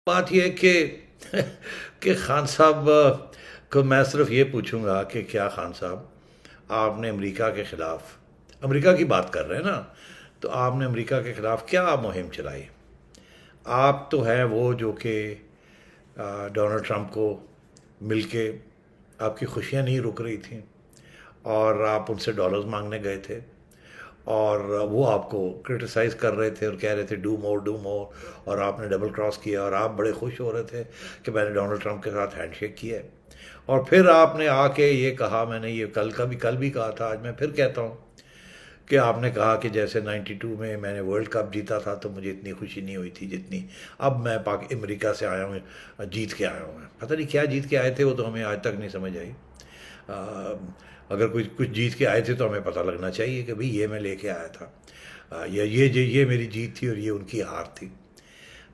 بات یہ ہے کہ خان صاحب کو میں صرف یہ پوچھوں گا کہ کیا خان صاحب آپ نے امریکہ کے خلاف، امریکہ کی بات کر رہے ہیں نا، تو آپ نے امریکہ کے خلاف کیا مہم چلائی؟ آپ تو ہیں وہ جو کہ ڈونلڈ ٹرمپ کو مل کے آپ کی خوشیاں نہیں رک رہی تھیں، اور آپ ان سے ڈالرز مانگنے گئے تھے، اور وہ آپ کو کرٹیسائز کر رہے تھے اور کہہ رہے تھے ڈو مور ڈو مور، اور آپ نے ڈبل کراس کیا اور آپ بڑے خوش ہو رہے تھے کہ میں نے ڈونلڈ ٹرمپ کے ساتھ ہینڈ شیک کیا ہے۔ اور پھر آپ نے آ کے یہ کہا، میں نے یہ کل بھی کہا تھا، آج میں پھر کہتا ہوں کہ آپ نے کہا کہ جیسے 92 میں نے ورلڈ کپ جیتا تھا تو مجھے اتنی خوشی نہیں ہوئی تھی جتنی اب میں امریکہ سے آیا ہوں، جیت کے آیا ہوں۔ پتہ نہیں کیا جیت کے آئے تھے، وہ تو ہمیں آج تک نہیں سمجھ آئی۔ اگر کچھ جیت کے آئے تھے تو ہمیں پتہ لگنا چاہیے کہ بھئی یہ میں لے کے آیا تھا، یہ میری جیت تھی اور یہ ان کی ہار تھی۔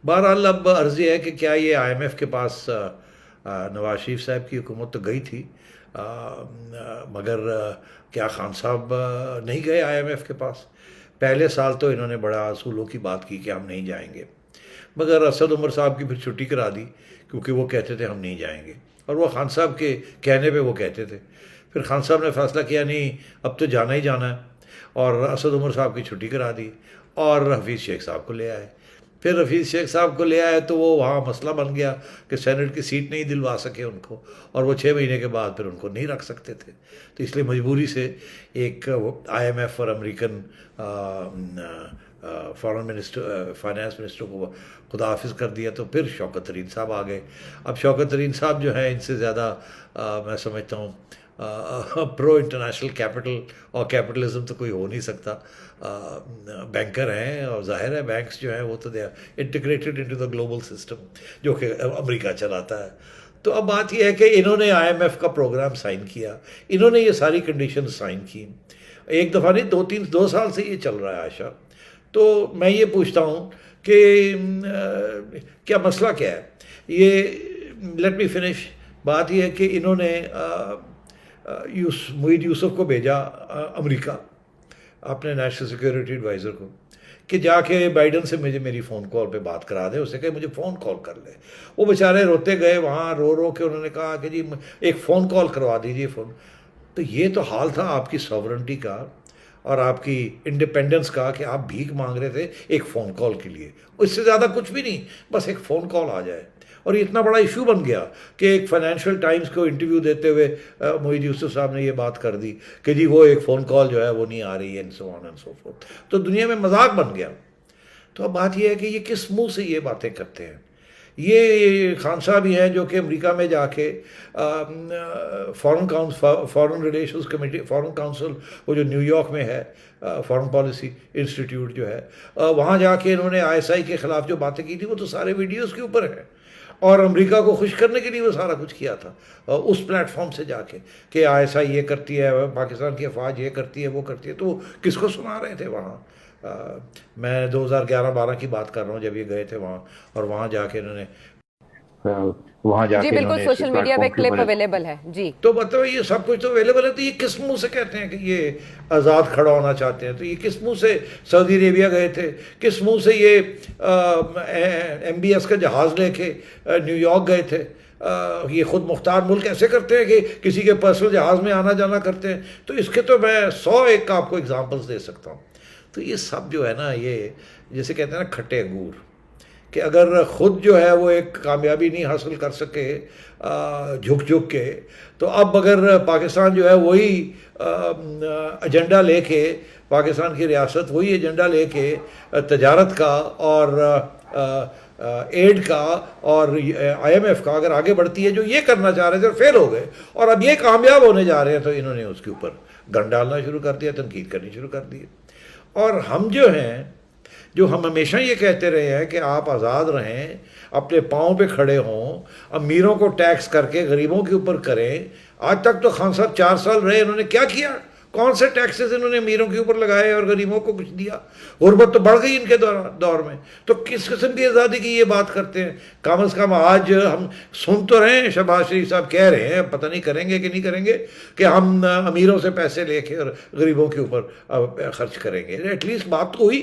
بہرحال اب عرض یہ ہے کہ کیا یہ آئی ایم ایف کے پاس نواز شریف صاحب کی حکومت تو گئی تھی، مگر کیا خان صاحب نہیں گئے آئی ایم ایف کے پاس؟ پہلے سال تو انہوں نے بڑا اصولوں کی بات کی کہ ہم نہیں جائیں گے، مگر اسد عمر صاحب کی پھر چھٹی کرا دی کیونکہ وہ کہتے تھے ہم نہیں جائیں گے، اور وہ خان صاحب کے کہنے پہ وہ کہتے تھے۔ پھر خان صاحب نے فیصلہ کیا نہیں اب تو جانا ہی جانا ہے، اور اسد عمر صاحب کی چھٹی کرا دی اور حفیظ شیخ صاحب کو لے آئے۔ پھر حفیظ شیخ صاحب کو لے آئے تو وہ وہاں مسئلہ بن گیا کہ سینٹ کی سیٹ نہیں دلوا سکے ان کو، اور وہ 6 مہینے کے بعد پھر ان کو نہیں رکھ سکتے تھے، تو اس لیے مجبوری سے ایک آئی ایم ایف اور American foreign minister finance minister کو خدا حافظ کر دیا۔ تو پھر شوکت ترین صاحب آ گئے۔ اب شوکت ترین صاحب جو ہیں ان سے زیادہ میں سمجھتا ہوں پرو انٹرنیشنل کیپٹل اور کیپٹلزم تو کوئی ہو نہیں سکتا۔ بینکر ہیں اور ظاہر ہے بینکس جو ہیں وہ تو they are integrated into the global system جو کہ امریکہ چلاتا ہے۔ تو اب بات یہ ہے کہ انہوں نے آئی ایم ایف کا پروگرام سائن کیا، انہوں نے یہ ساری کنڈیشن سائن کی، ایک دفعہ نہیں 2 سال سے یہ چل رہا ہے عائشہ۔ تو میں یہ پوچھتا ہوں کہ کیا مسئلہ کیا ہے یہ؟ Let me finish. بات یہ ہے کہ انہوں نے معید یوسف کو بھیجا امریکہ، اپنے نیشنل سیکیورٹی ایڈوائزر کو، کہ جا کے بائیڈن سے میری فون کال پہ بات کرا دے، اسے کہ مجھے فون کال کر لے۔ وہ بیچارے روتے گئے وہاں، رو کے انہوں نے کہا کہ جی ایک فون کال کروا دیجیے فون۔ تو یہ تو حال تھا آپ کی ساورنٹی کا اور آپ کی انڈیپینڈنس کا کہ آپ بھیک مانگ رہے تھے ایک فون کال کے لیے، اس سے زیادہ کچھ بھی نہیں، بس ایک فون کال آ جائے۔ اور یہ اتنا بڑا ایشو بن گیا کہ ایک فائنینشیل ٹائمز کو انٹرویو دیتے ہوئے معید یوسف صاحب نے یہ بات کر دی کہ جی وہ ایک فون کال جو ہے وہ نہیں آ رہی ہے، and so on and so forth. تو دنیا میں مذاق بن گیا۔ تو اب بات یہ ہے کہ یہ کس منہ سے یہ باتیں کرتے ہیں؟ یہ خان صاحب ہی ہیں جو کہ امریکہ میں جا کے foreign relations committee, foreign council, وہ جو نیو یارک میں ہے، فارن پالیسی انسٹیٹیوٹ جو ہے، وہاں جا کے انہوں نے آئی ایس آئی کے خلاف جو باتیں کی تھی وہ تو سارے ویڈیوز کے اوپر ہیں، اور امریکہ کو خوش کرنے کے لیے وہ سارا کچھ کیا تھا اس پلیٹ فارم سے جا کے کہ آئی ایس آئی یہ کرتی ہے، پاکستان کی افواج یہ کرتی ہے وہ کرتی ہے۔ تو کس کو سنا رہے تھے وہاں؟ میں 2011-12 کی بات کر رہا ہوں جب یہ گئے تھے وہاں، اور وہاں جا کے انہوں نے جی بالکل سوشل میڈیا پہ کلپ اویلیبل ہے جی۔ تو مطلب یہ سب کچھ تو اویلیبل ہے، تو یہ کس منہ سے کہتے ہیں کہ یہ آزاد کھڑا ہونا چاہتے ہیں؟ تو یہ کس منہ سے سعودی عربیہ گئے تھے؟ کس منہ سے یہ ایم بی ایس کا جہاز لے کے نیو یارک گئے تھے؟ یہ خود مختار ملک ایسے کرتے ہیں کہ کسی کے پرسنل جہاز میں آنا جانا کرتے ہیں؟ تو اس کے تو میں 101 کا آپ کو اگزامپلس دے سکتا ہوں۔ تو یہ سب جو ہے نا، یہ جیسے کہتے ہیں نا کھٹے انگور، کہ اگر خود جو ہے وہ ایک کامیابی نہیں حاصل کر سکے جھک کے، تو اب اگر پاکستان جو ہے وہی ایجنڈا لے کے، پاکستان کی ریاست وہی ایجنڈا لے کے تجارت کا اور ایڈ کا اور آئی ایم ایف کا اگر آگے بڑھتی ہے، جو یہ کرنا چاہ رہے تھے اور فیل ہو گئے، اور اب یہ کامیاب ہونے جا رہے ہیں، تو انہوں نے اس کے اوپر گن ڈالنا شروع کر دیا، تنقید کرنی شروع کر دی۔ اور ہم جو ہیں، جو ہم ہمیشہ یہ کہتے رہے ہیں کہ آپ آزاد رہیں، اپنے پاؤں پہ کھڑے ہوں، امیروں کو ٹیکس کر کے غریبوں کے اوپر کریں۔ آج تک تو خان صاحب 4 سال رہے، انہوں نے کیا کیا؟ کون سے ٹیکسز انہوں نے امیروں کے اوپر لگائے اور غریبوں کو کچھ دیا؟ غربت تو بڑھ گئی ان کے دور میں۔ تو کس قسم کی آزادی کی یہ بات کرتے ہیں؟ کم از کم آج ہم سن تو رہے ہیں، شہباز شریف صاحب کہہ رہے ہیں، پتہ نہیں کریں گے کہ نہیں کریں گے، کہ ہم امیروں سے پیسے لے کے اور غریبوں کے اوپر خرچ کریں گے۔ ایٹ لیسٹ بات تو ہوئی۔